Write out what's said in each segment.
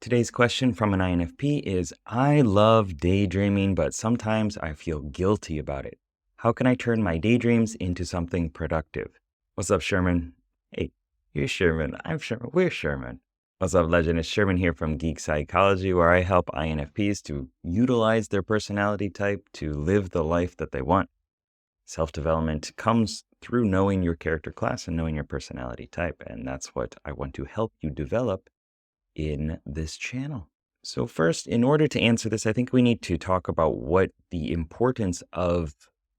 Today's question from an INFP is I love daydreaming, but sometimes I feel guilty about it. How can I turn my daydreams into something productive? What's up, Sherman? Hey, you're Sherman. I'm Sherman. We're Sherman. What's up, legend? It's Sherman here from Geek Psychology, where I help INFPs to utilize their personality type to live the life that they want. Self-development comes through knowing your character class and knowing your personality type, and that's what I want to help you develop in this channel. So first, in order to answer this, I think we need to talk about what the importance of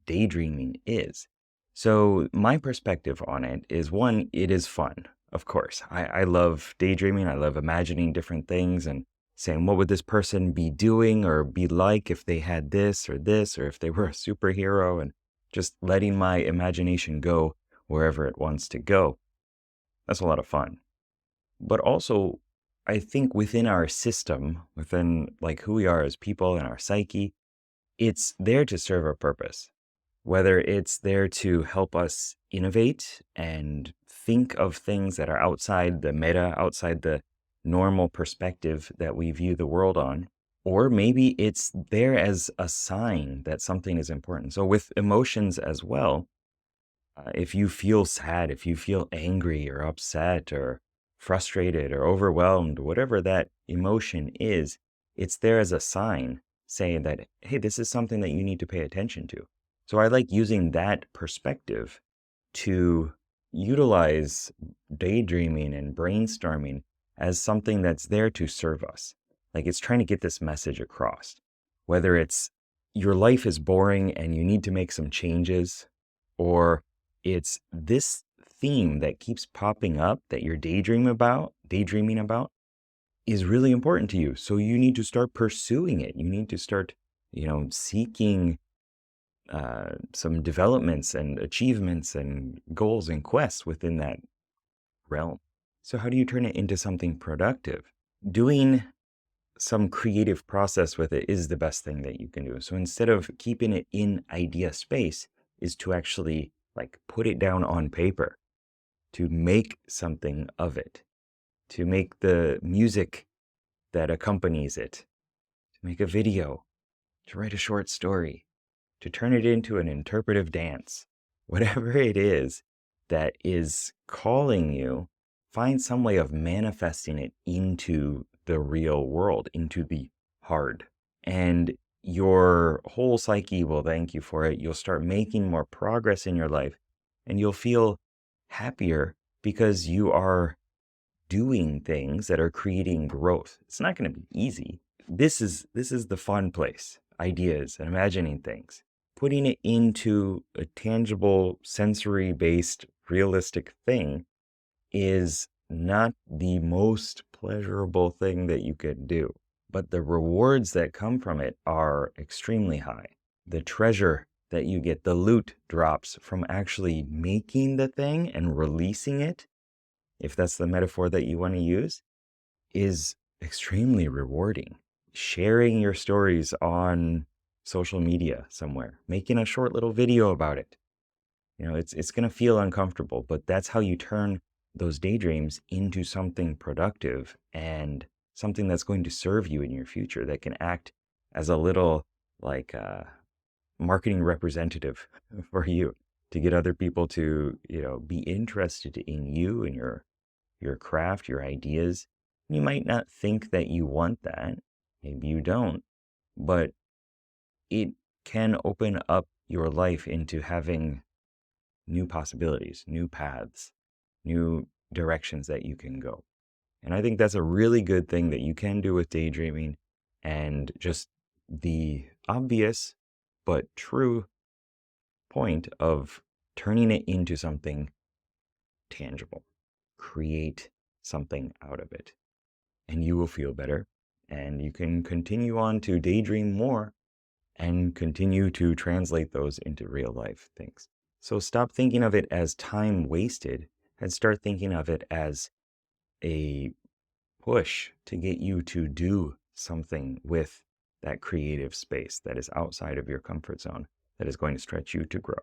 daydreaming is. So my perspective on it is one, it is fun. Of course, I love daydreaming. I love imagining different things and saying, what would this person be doing or be like if they had this, or if they were a superhero, and just letting my imagination go wherever it wants to go. That's a lot of fun. But also, I think within our system, within like who we are as people and our psyche, it's there to serve a purpose. Whether it's there to help us innovate and think of things that are outside the meta, outside the normal perspective that we view the world on, or maybe it's there as a sign that something is important. So with emotions as well, if you feel sad, if you feel angry or upset or frustrated or overwhelmed, whatever that emotion is, it's there as a sign saying that, hey, this is something that you need to pay attention to. So I like using that perspective to utilize daydreaming and brainstorming as something that's there to serve us. Like it's trying to get this message across, whether it's your life is boring and you need to make some changes, or it's this theme that keeps popping up that you're daydreaming about is really important to you. So you need to start pursuing it. You need to start, seeking some developments and achievements and goals and quests within that realm. So how do you turn it into something productive? Doing some creative process with it is the best thing that you can do. So instead of keeping it in idea space, is to actually like put it down on paper, to make something of it, to make the music that accompanies it, to make a video, to write a short story, to turn it into an interpretive dance. Whatever it is that is calling you, find some way of manifesting it into the real world, into the hard. And your whole psyche will thank you for it. You'll start making more progress in your life, and you'll feel happier because you are doing things that are creating growth. It's not going to be easy. This is the fun place. Ideas and imagining things. Putting it into a tangible, sensory-based, realistic thing is not the most pleasurable thing that you could do. But the rewards that come from it are extremely high. The treasure that you get, the loot drops from actually making the thing and releasing it, if that's the metaphor that you want to use, is extremely rewarding. Sharing your stories on social media somewhere, making a short little video about it. It's going to feel uncomfortable, but that's how you turn those daydreams into something productive and something that's going to serve you in your future, that can act as a little like marketing representative for you, to get other people to, be interested in you and your craft, your ideas. You might not think that you want that. Maybe you don't, but it can open up your life into having new possibilities, new paths, new directions that you can go. And I think that's a really good thing that you can do with daydreaming, and just the obvious but true point of turning it into something tangible. Create something out of it, and you will feel better, and you can continue on to daydream more and continue to translate those into real life things. So stop thinking of it as time wasted and start thinking of it as a push to get you to do something with that creative space that is outside of your comfort zone, that is going to stretch you to grow.